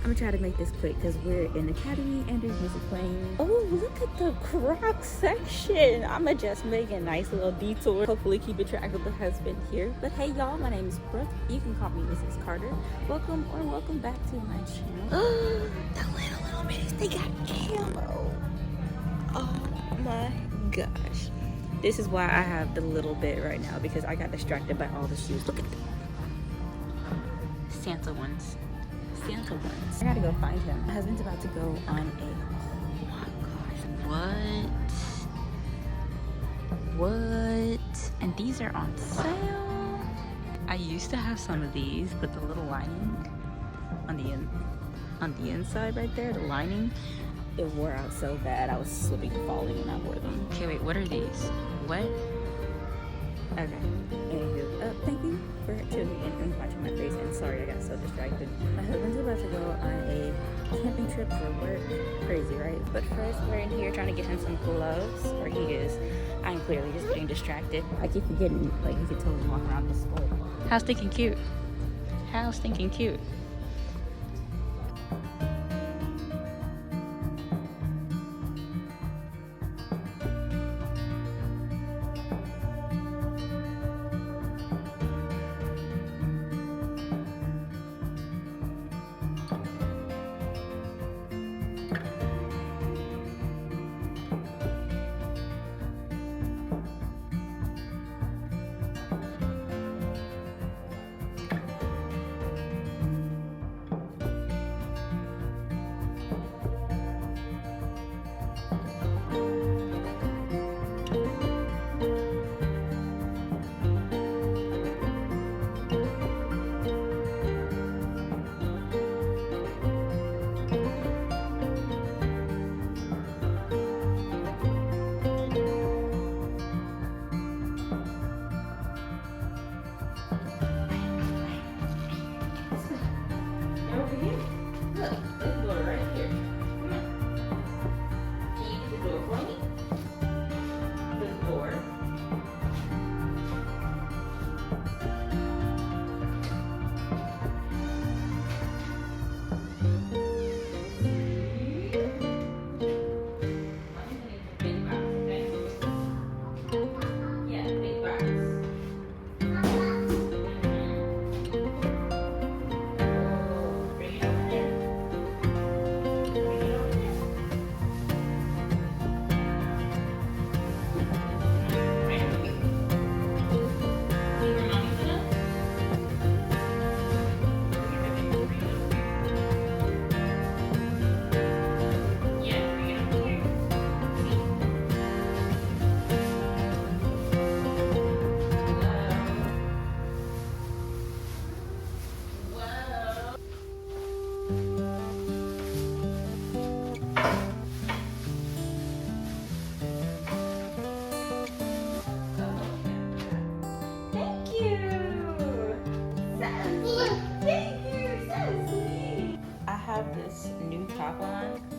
gonna try to make this quick because we're in the academy and there's music playing. Oh, look at the Croc section. I'ma just make a nice little detour. Hopefully keep track of the husband here. But hey y'all, my name is Brooke. You can call me Mrs. Carter. Welcome back to my channel. The little minis, they got camo. Oh my gosh. This is why I have the little bit right now, because I got distracted by all the shoes. Look at them. Santa ones. Santa ones. I gotta go find him. My husband's about to go on a, oh my gosh, what? And these are on sale. I used to have some of these, but the little lining on the inside right there, the lining, it wore out so bad. I was slipping and falling when I wore them. Okay, wait, what are these? What? Okay. Anywho, thank you for tuning in and watching my face. And sorry, I got so distracted. My husband's about to go on a camping trip for work. Crazy, right? But first, we're in here trying to get him some gloves, or he is. I'm clearly just getting distracted. I keep forgetting, like, he could totally walk around the store. How stinking cute. How stinking cute.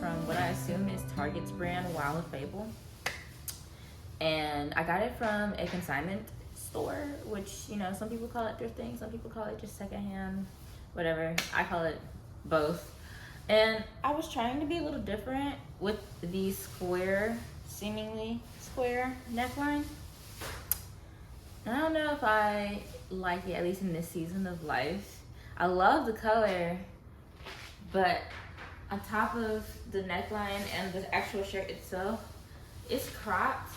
From what I assume is Target's brand, Wild of Fable, and I got it from a consignment store, which, you know, some people call it thrifting, some people call it just secondhand, whatever. I call it both. And I was trying to be a little different with the square, seemingly square neckline, and I don't know if I like it, at least in this season of life. I love the color, but on top of the neckline and the actual shirt itself, it's cropped.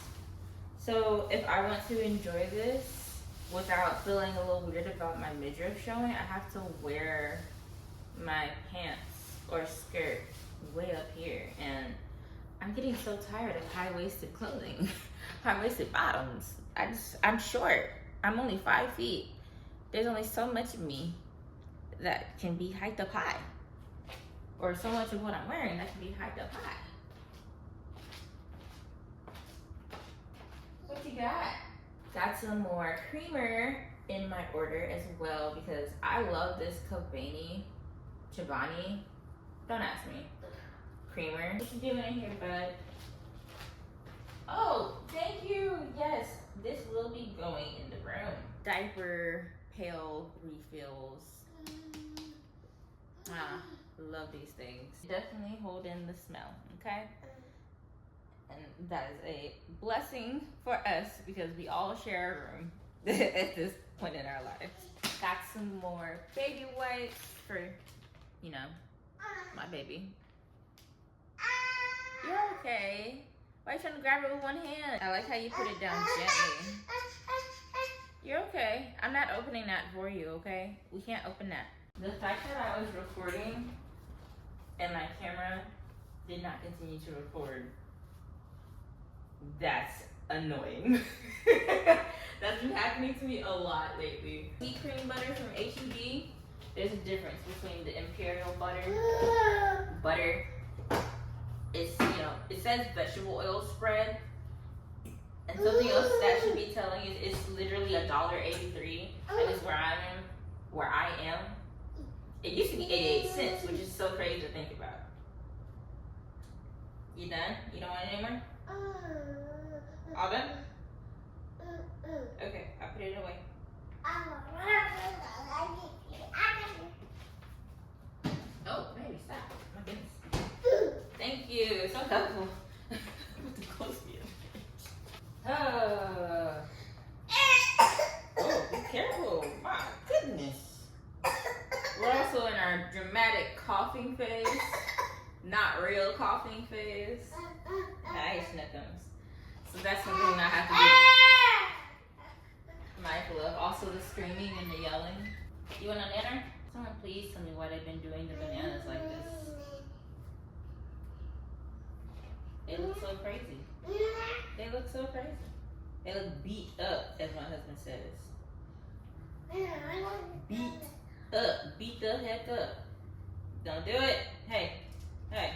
So if I want to enjoy this without feeling a little weird about my midriff showing, I have to wear my pants or skirt way up here. And I'm getting so tired of high-waisted clothing, high-waisted bottoms. I'm short. I'm only 5 feet. There's only so much of me that can be hiked up high. Or so much of what I'm wearing that can be hiked up high. What you got? Got some more creamer in my order as well, because I love this Chobani, don't ask me, creamer. What you doing in here, bud? Oh, thank you. Yes, this will be going in the room. Diaper pail refills. Love these things. Definitely hold in the smell, okay? And that is a blessing for us because we all share a room at this point in our lives. Got some more baby wipes for, you know, my baby. You're okay. Why are you trying to grab it with one hand? I like how you put it down gently. You're okay. I'm not opening that for you, okay? We can't open that. The fact that I was recording and my camera did not continue to record, that's annoying. That's been happening to me a lot lately. Sweet cream butter from H-E-B. There's a difference between the imperial butter. It's, you know, it says vegetable oil spread. And something else that should be telling you is it's literally $1.83. And it's where I am. It used to be 88 cents, which is so crazy to think about. You done? You don't want it anymore? All done? Okay, I'll put it away. Oh, baby, stop. My goodness. Thank you. So helpful. Put the clothes here. Oh, be careful. My goodness. We're also in our dramatic coughing phase. Not real coughing phase. Nice, snickums. So that's something I have to be mindful of. Also the screaming and the yelling. You want a banana? Someone please tell me why they've been doing the bananas like this. They look so crazy. They look so crazy. They look beat up, as my husband says. Beat up. Beat the heck up. Don't do it. Hey. Hey.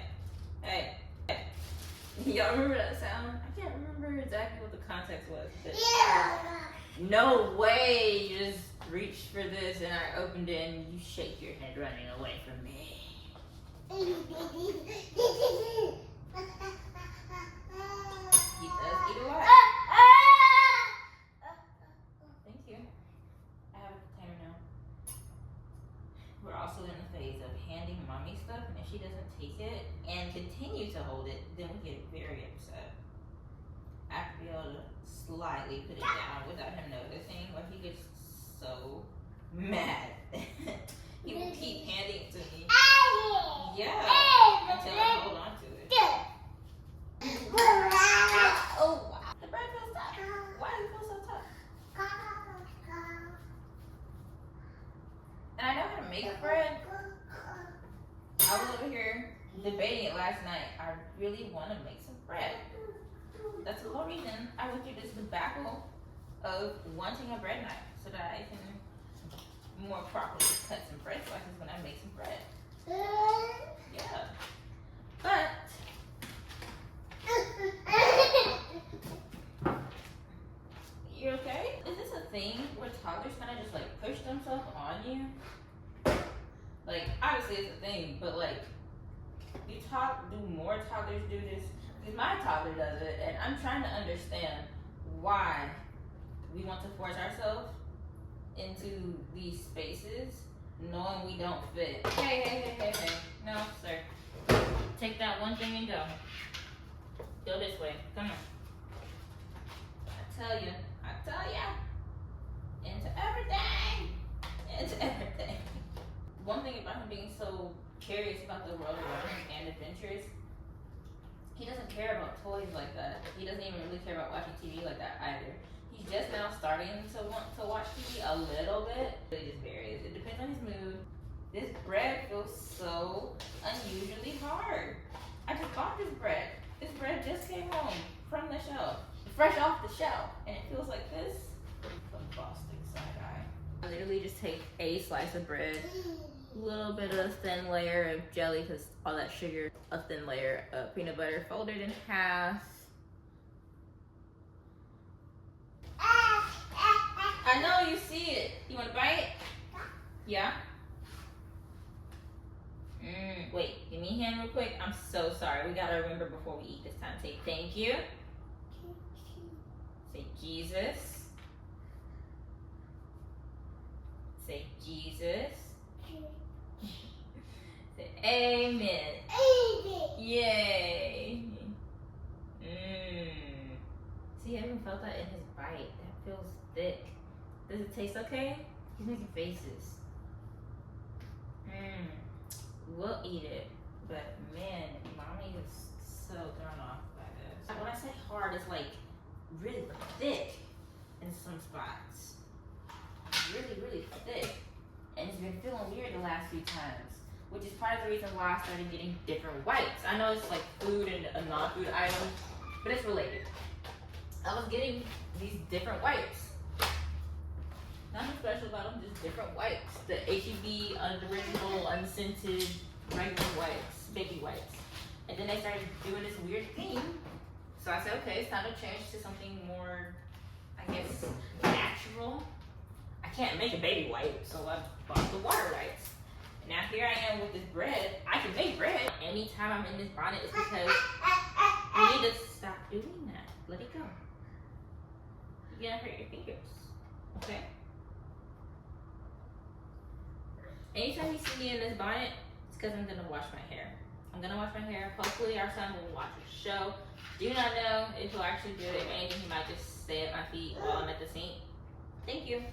Hey. Hey. Y'all remember that sound? I can't remember exactly what the context was. But no way you just reached for this and I opened it and you shake your head running away from me. He does eat a lot. Thank you. I have a container now. We're also in the phase of handing mommy stuff, and if she doesn't take it and continue to hold it, then we get very upset. I have to be able to slightly put it down without him noticing, or he gets so mad. He will keep handing it to me. Yeah, until I hold on to it. Oh, wow. The bread feels tough. Why does it feel so tough? And I know how to make bread. I was over here debating it last night. I really want to make some bread. That's the whole reason I went through this debacle of wanting a bread knife so that I can more properly cut some bread slices when I make some bread. Yeah. But you okay? Is this a thing where toddlers kind of just like push themselves on you? Like, obviously it's a thing, but like, do more toddlers do this? Because my toddler does it, and I'm trying to understand why we want to force ourselves into these spaces knowing we don't fit. Hey. No, sir. Take that one thing and go. Go this way. Come on. I tell ya. Into everything. One thing about him being so curious about the world around him and adventures, he doesn't care about toys like that. He doesn't even really care about watching TV like that either. He's just now starting to want to watch TV a little bit. It just varies. It depends on his mood. This bread feels so unusually hard. I just bought this bread. This bread just came home from the shelf. Fresh off the shelf. And it feels like this. Bombastic side eye. I literally just take a slice of bread, a little bit of thin layer of jelly because all that sugar, a thin layer of peanut butter, fold it in half. I know you see it. You want to bite? Yeah? Wait, give me a hand real quick. I'm so sorry. We gotta remember before we eat this time. Say thank you. Say Jesus. Say Jesus. Say Amen. Yay. See, I haven't felt that in his bite. That feels thick. Does it taste okay? He's making faces. We'll eat it. But man, mommy is so thrown off by this. When I say hard, it's like really thick in some spots. Really, really thick. And it's been feeling weird the last few times, which is part of the reason why I started getting different wipes. I know it's like food and a non-food item, but it's related. I was getting these different wipes. Nothing special about them, just different wipes. The HEB unoriginal, unscented, regular wipes, baby wipes. And then they started doing this weird thing. So I said, okay, it's time to change to something more, I guess, natural. I can't make a baby wipe, so I bought the water wipes. And now here I am with this bread. I can make bread. Anytime I'm in this bonnet, it's because you need to stop doing that. Let it go. You're gonna hurt your fingers, okay? Anytime you see me in this bonnet, it's because I'm gonna wash my hair. I'm gonna wash my hair. Hopefully our son will watch the show. Do not know if he'll actually do it. If anything, he might just stay at my feet while I'm at the sink. Thank you.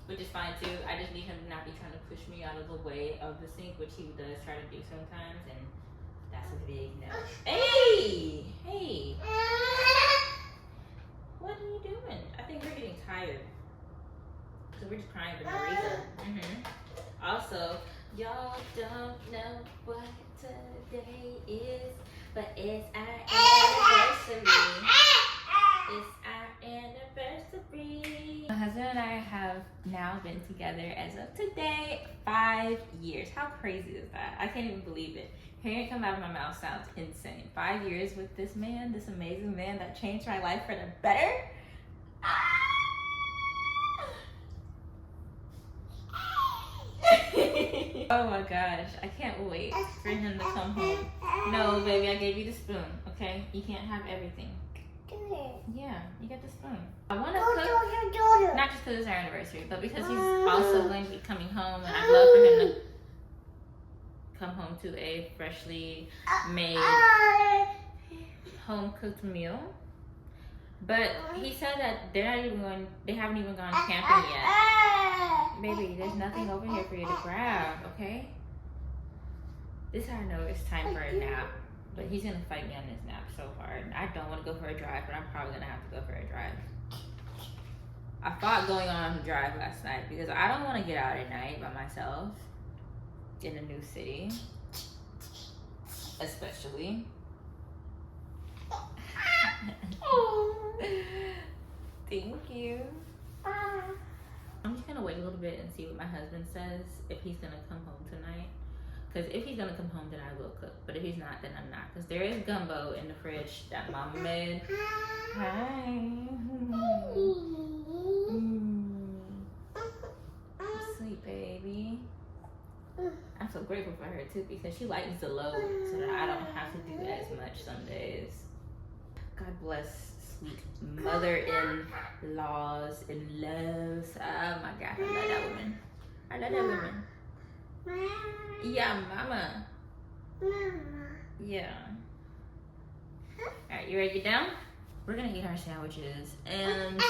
Which is fine too. I just need him to not be trying to push me out of the way of the sink, which he does try to do sometimes, and that's a big no. Hey! Hey! What are you doing? I think we're getting tired. Because we're just crying for no reason. Also, y'all don't know what today is, but it's our anniversary. It's our anniversary. My husband and I have now been together as of today 5 years. How crazy is that? I can't even believe it. Hearing it come out of my mouth sounds insane. 5 years with this man, this amazing man that changed my life for the better. Oh my gosh, I can't wait for him to come home. No, baby, I gave you the spoon, okay? You can't have everything. Yeah, you get the spoon. I want to cook, not just because it's our anniversary, but because he's also going to be coming home, and I'd love for him to come home to a freshly made, home-cooked meal. But he said that they haven't even gone camping yet. Baby, there's nothing over here for you to grab, okay? This is how I know it's time for a nap. But he's gonna fight me on this nap so hard. I don't want to go for a drive, but I'm probably gonna have to go for a drive. I fought going on a drive last night because I don't want to get out at night by myself in a new city, especially. Thank you. I'm just gonna wait a little bit and see what my husband says if he's gonna come home tonight. Because if he's gonna come home, then I will cook. But if he's not, then I'm not. Because there is gumbo in the fridge that Mama made. Hi. Sweet baby. I'm so grateful for her too, because she lightens the load so that I don't have to do as much some days. God bless sweet mother-in-laws and loves. Oh my God, I love that woman. I love that woman. Yeah, mama. Yeah. Alright, you ready to get down? We're gonna eat our sandwiches. And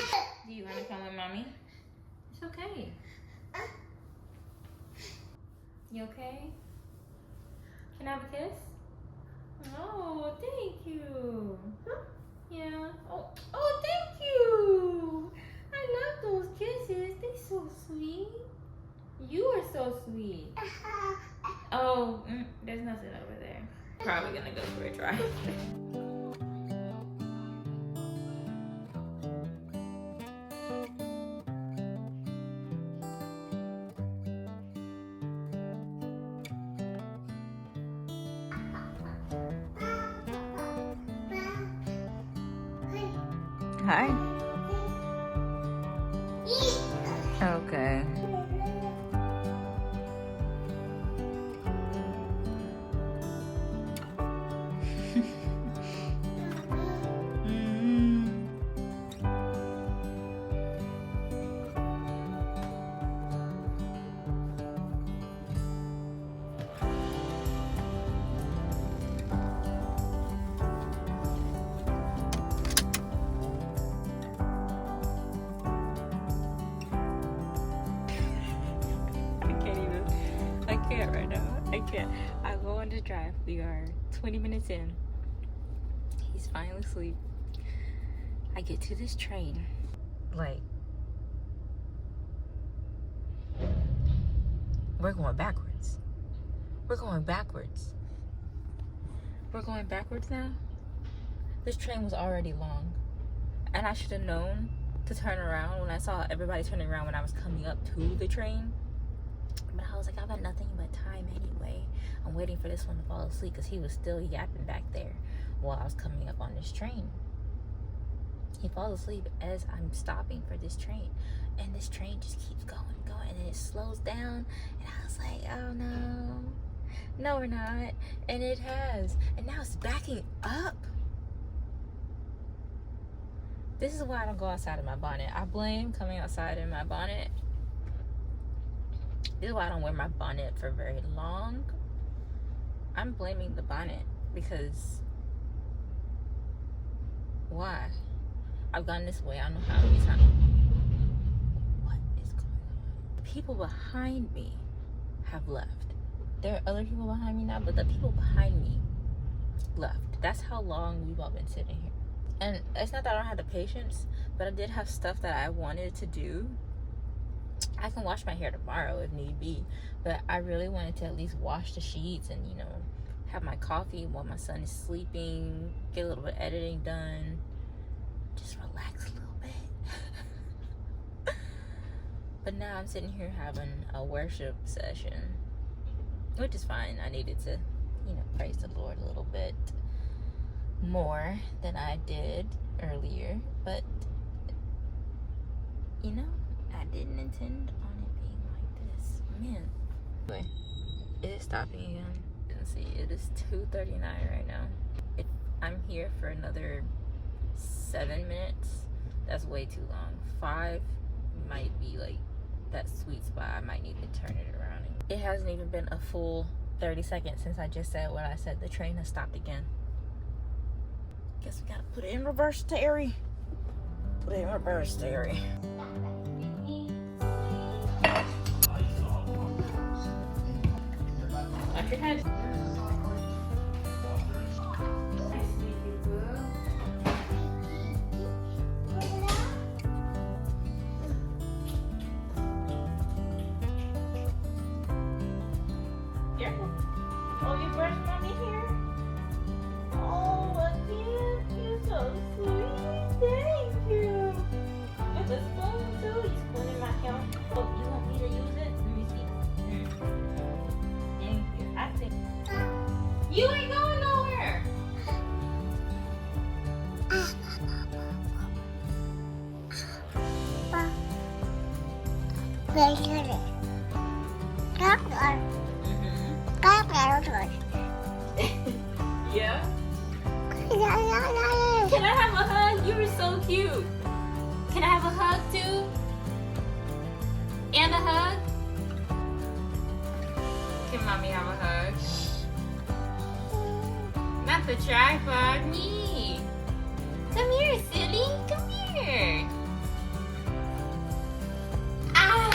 do you want to come with mommy? It's okay. You okay? Can I have a kiss? Oh, thank you. Yeah. Oh, thank you. I love those kisses. They're so sweet. You are so sweet. Oh, there's nothing over there. Probably gonna go for a drive. Hi. Okay. on the drive. We are 20 minutes in. He's finally asleep. I get to this train. Like, we're going backwards. We're going backwards. We're going backwards now? This train was already long. And I should have known to turn around when I saw everybody turning around when I was coming up to the train. But I was like, I've got nothing but time anyway. I'm waiting for this one to fall asleep because he was still yapping back there while I was coming up on this train. He falls asleep as I'm stopping for this train. And this train just keeps going, and then it slows down. And I was like, oh no. No, we're not. And it has. And now it's backing up. This is why I don't go outside in my bonnet. I blame coming outside in my bonnet. This is why I don't wear my bonnet for very long. I'm blaming the bonnet because why? I've gone this way I don't know how many times. What is going on? The people behind me have left. There are other people behind me now, but the people behind me left. That's how long we've all been sitting here. And it's not that I don't have the patience, but I did have stuff that I wanted to do. I can wash my hair tomorrow if need be, but I really wanted to at least wash the sheets and, you know, have my coffee while my son is sleeping, get a little bit of editing done, just relax a little bit. But now I'm sitting here having a worship session, which is fine. I needed to, you know, praise the Lord a little bit more than I did earlier, but you know, I didn't intend on it being like this. Man. Anyway, it is stopping again. You can see it is 2:39 right now. If I'm here for another 7 minutes, that's way too long. 5 might be like that sweet spot. I might need to turn it around. It hasn't even been a full 30 seconds since I just said what I said. The train has stopped again. Guess we gotta put it in reverse, Terry. Put it in reverse, Terry. Watch your head. Careful. Oh, you brushed mommy here? Oh, what did you? So sweet. Thank you. With a spoon too. You spoon in my hair. Oh, you want me to use it? Let me see. Thank you. I think you ain't going nowhere. Yeah? Can I have a hug? You were so cute. Can I have a hug too? And a hug? Can mommy have a hug? Not the tripod, me. Come here, silly. Come here. Ah!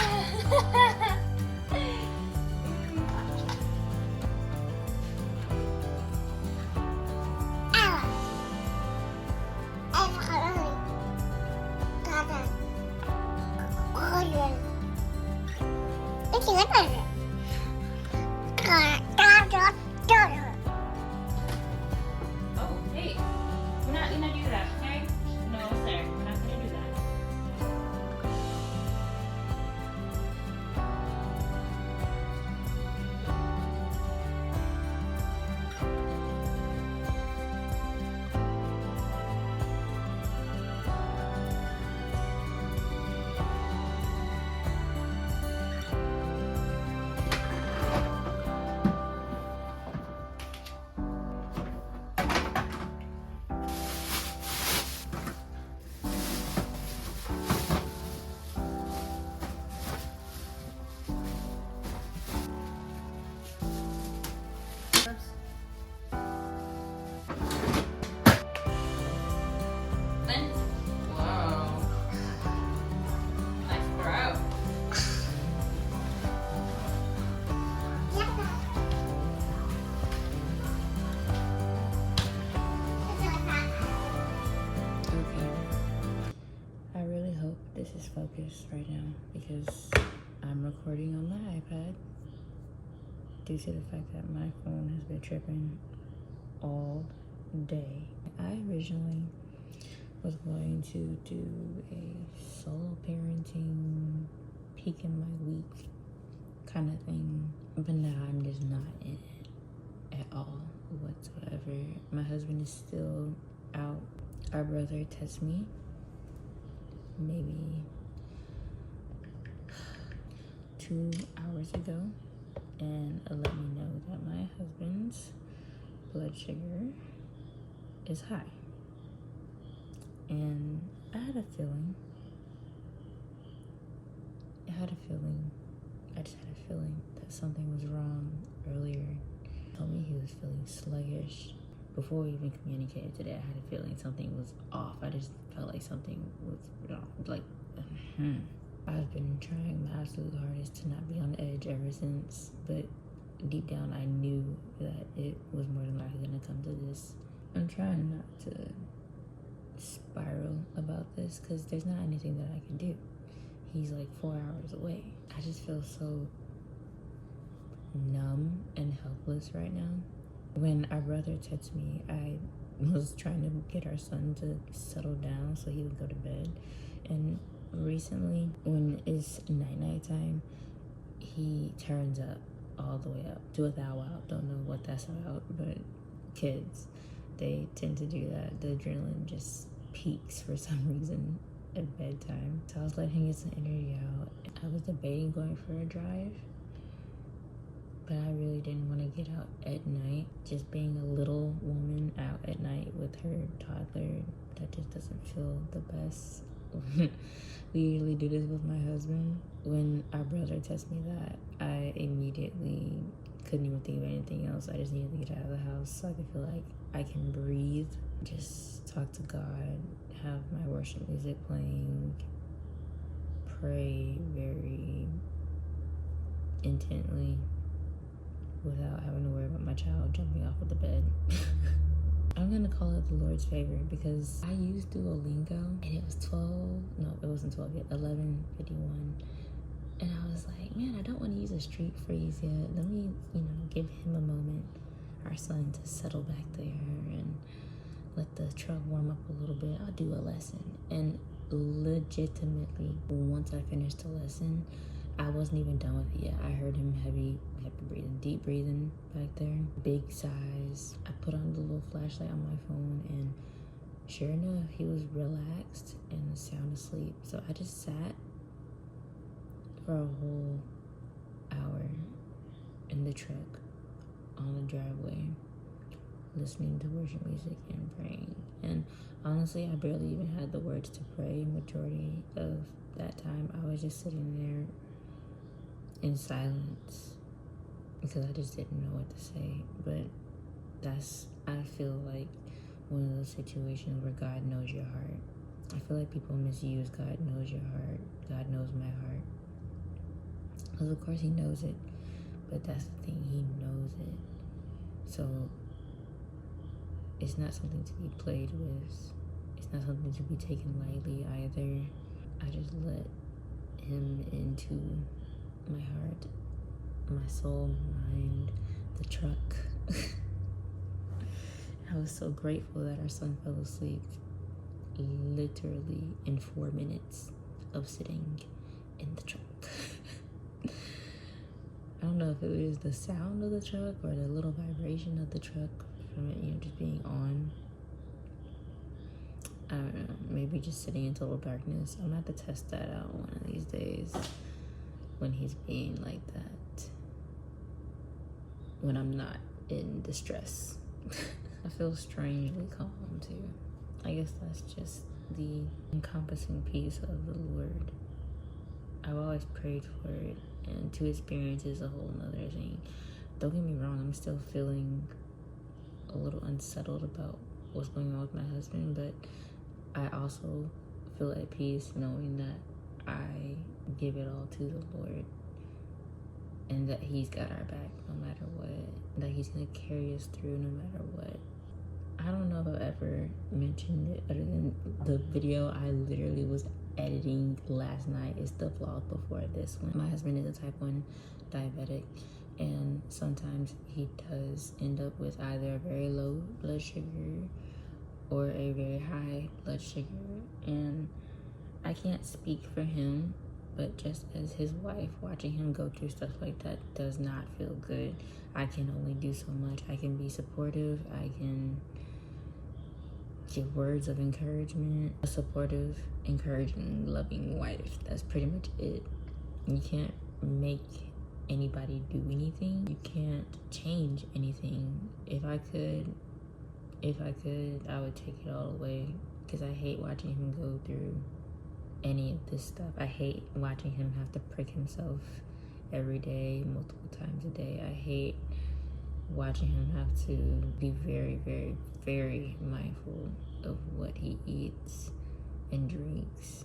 Oh, hey. We're not gonna do that, okay? No, sir. We're not gonna do that. focus right now because I'm recording on my iPad due to the fact that my phone has been tripping all day. I originally was going to do a solo parenting, peek in my week kind of thing, but now I'm just not in it at all whatsoever. My husband is still out. Our brother texted me maybe 2 hours ago and let me know that my husband's blood sugar is high. And I just had a feeling, that something was wrong earlier. He told me he was feeling sluggish. Before we even communicated today, I had a feeling something was off. I just felt like something was wrong. I've been trying my absolute hardest to not be on the edge ever since, but deep down I knew that it was more than likely gonna come to this. I'm trying not to spiral about this because there's not anything that I can do. He's like 4 hours away. I just feel so numb and helpless right now. When our brother texted me, I was trying to get our son to settle down so he would go to bed. And recently, when it's night time, he turns up all the way up to a thou wow. Don't know what that's about, but kids, they tend to do that. The adrenaline just peaks for some reason at bedtime. So I was letting him get some energy out. I was debating going for a drive, but I really didn't want to get out at night. Just being a little woman out at night with her toddler, that just doesn't feel the best. We usually do this with my husband. When our brother texted me that, I immediately couldn't even think of anything else. I just needed to get out of the house so I could feel like I can breathe, just talk to God, have my worship music playing, pray very intently without having to worry about my child jumping off of the bed. I'm gonna call it the Lord's favor because I used Duolingo and it was 11:51. And I was like, man, I don't want to use a street freeze yet. Let me, give him a moment, our son, to settle back there and let the truck warm up a little bit. I'll do a lesson. And legitimately, once I finished the lesson, I wasn't even done with it yet. I heard him heavy breathing, deep breathing back there, big sighs. I put on the little flashlight on my phone and sure enough, he was relaxed and sound asleep. So I just sat for a whole hour in the truck on the driveway, listening to worship music and praying. And honestly, I barely even had the words to pray majority of that time. I was just sitting there in silence because I just didn't know what to say. But I feel like one of those situations where God knows your heart. I feel like people misuse God knows your heart. God knows my heart. Because of course he knows it, but that's the thing, he knows it. So it's not something to be played with. It's not something to be taken lightly either. I just let him into my heart, my soul, my mind, the truck. I was so grateful that our son fell asleep literally in 4 minutes of sitting in the truck. I don't know if it was the sound of the truck or the little vibration of the truck from it, just being on. I don't know, maybe just sitting in total darkness. I'm gonna have to test that out one of these days when he's being like that, when I'm not in distress. I feel strangely calm too. I guess that's just the encompassing peace of the Lord. I've always prayed for it, and to experience is a whole nother thing. Don't get me wrong, I'm still feeling a little unsettled about what's going on with my husband, but I also feel at peace knowing that I give it all to the Lord and that he's got our back no matter what, that he's gonna carry us through no matter what. I don't know if I've ever mentioned it other than the video I literally was editing last night is the vlog before this one. My husband is a type 1 diabetic, and sometimes he does end up with either a very low blood sugar or a very high blood sugar. And I can't speak for him, but just as his wife, watching him go through stuff like that does not feel good. I can only do so much. I can be supportive. I can give words of encouragement. A supportive, encouraging, loving wife. That's pretty much it. You can't make anybody do anything. You can't change anything. If I could, I would take it all away, because I hate watching him go through any of this stuff. I hate watching him have to prick himself every day, multiple times a day. I hate watching him have to be very, very, very mindful of what he eats and drinks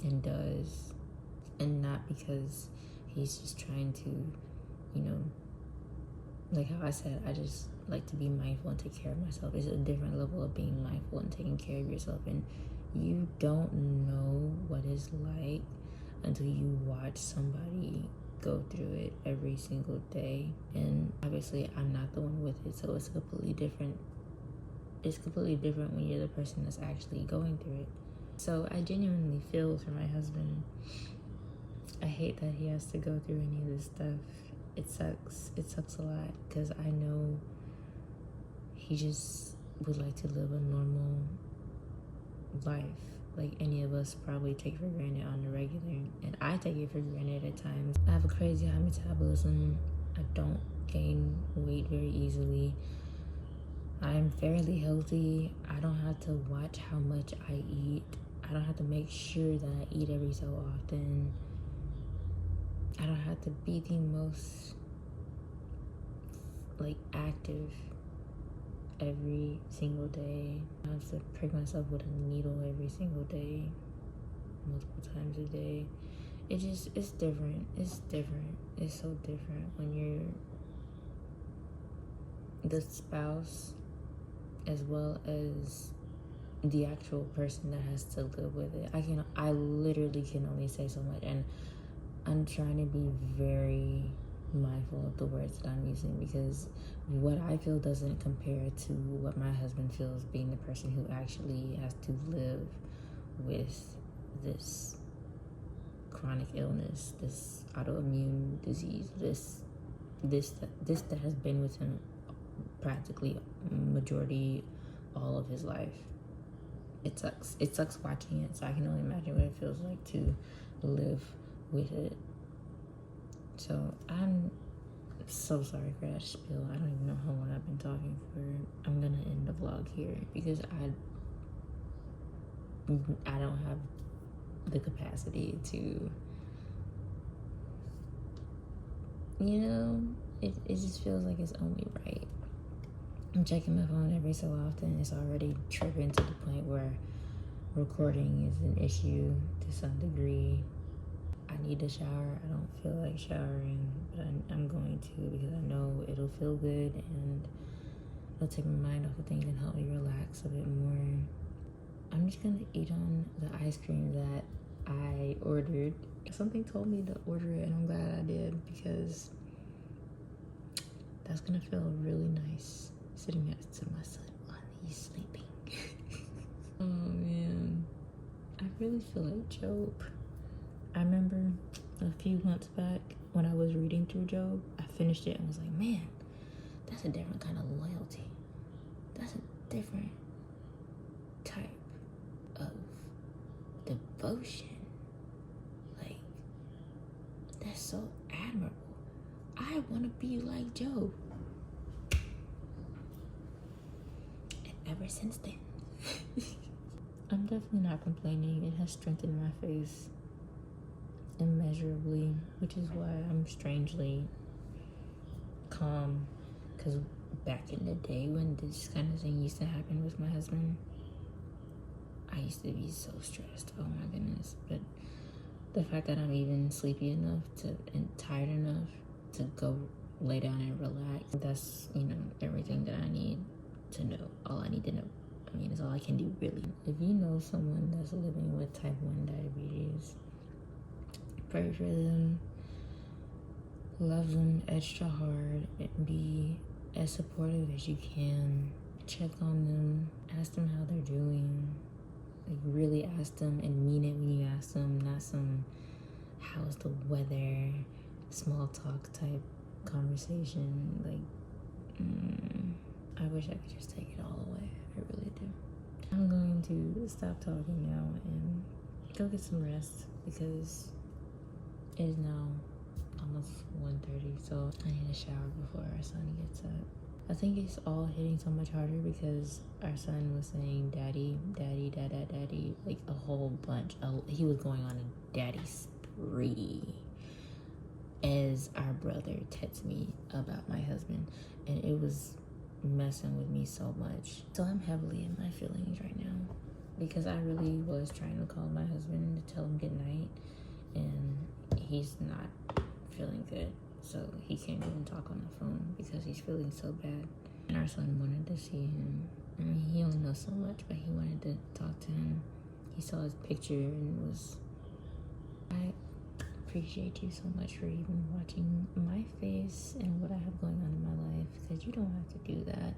and does, and not because he's just trying to, you know, like how I said, I just like to be mindful and take care of myself. It's a different level of being mindful and taking care of yourself, and you don't know what it's like until you watch somebody go through it every single day. And obviously I'm not the one with it, so it's completely different. It's completely different when you're the person that's actually going through it. So I genuinely feel for my husband. I hate that he has to go through any of this stuff. It sucks. It sucks a lot, because I know he just would like to live a normal life, like any of us probably take for granted on the regular, and I take it for granted at times. I have a crazy high metabolism. I don't gain weight very easily. I'm fairly healthy. I don't have to watch how much I eat. I don't have to make sure that I eat every so often. I don't have to be the most like active every single day. I have to prick myself with a needle every single day, multiple times a day. It's different. It's different. It's so different when you're the spouse as well as the actual person that has to live with it. I literally can only say so much, and I'm trying to be very mindful of the words that I'm using, because what I feel doesn't compare to what my husband feels, being the person who actually has to live with this chronic illness, this autoimmune disease, this that has been with him practically majority all of his life. It sucks watching it, so I can only imagine what it feels like to live with it. So I'm so sorry for that spiel. I don't even know how long I've been talking for. I'm gonna end the vlog here, because I don't have the capacity to, you know, it just feels like it's only right. I'm checking my phone every so often. It's already tripping to the point where recording is an issue to some degree. I need to shower. I don't feel like showering, but I'm going to, because I know it'll feel good and it'll take my mind off of things and help me relax a bit more. I'm just gonna eat on the ice cream that I ordered. Something told me to order it, and I'm glad I did, because that's gonna feel really nice sitting next to my son while he's sleeping. Oh man, I really feel like Job. I remember a few months back when I was reading through Job, I finished it and was like, man, that's a different kind of loyalty. That's a different type of devotion. Like, that's so admirable. I want to be like Job. And ever since then, I'm definitely not complaining. It has strengthened my faith immeasurably, which is why I'm strangely calm, because back in the day when this kind of thing used to happen with my husband, I used to be so stressed. Oh my goodness. But the fact that I'm even sleepy enough and tired enough to go lay down and relax, that's, you know, everything that I need to know. All I need to know. I mean, it's all I can do, really. If you know someone that's living with type 1 diabetes, pray for them, love them extra hard, and be as supportive as you can. Check on them, ask them how they're doing. Like, really ask them and mean it when you ask them, not some how's the weather, small talk type conversation. Like, I wish I could just take it all away. I really do. I'm going to stop talking now and go get some rest because it is now almost 1:30, so I need a shower before our son gets up. I think it's all hitting so much harder because our son was saying daddy, daddy, dada, daddy, like a whole bunch. He was going on a daddy spree as our brother texted me about my husband, and it was messing with me so much. So I'm heavily in my feelings right now because I really was trying to call my husband to tell him good night, and he's not feeling good, so he can't even talk on the phone because he's feeling so bad. And our son wanted to see him. I mean, he only knows so much, but he wanted to talk to him. He saw his picture and was... I appreciate you so much for even watching my face and what I have going on in my life, because you don't have to do that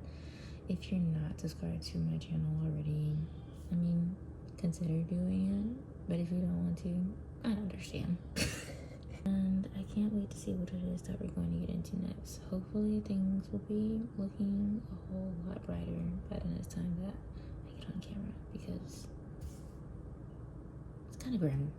if you're not subscribed to my channel already. I mean, consider doing it, but if you don't want to, I understand. And I can't wait to see what it is that we're going to get into next. Hopefully things will be looking a whole lot brighter by the next time that I get on camera, because it's kind of grim.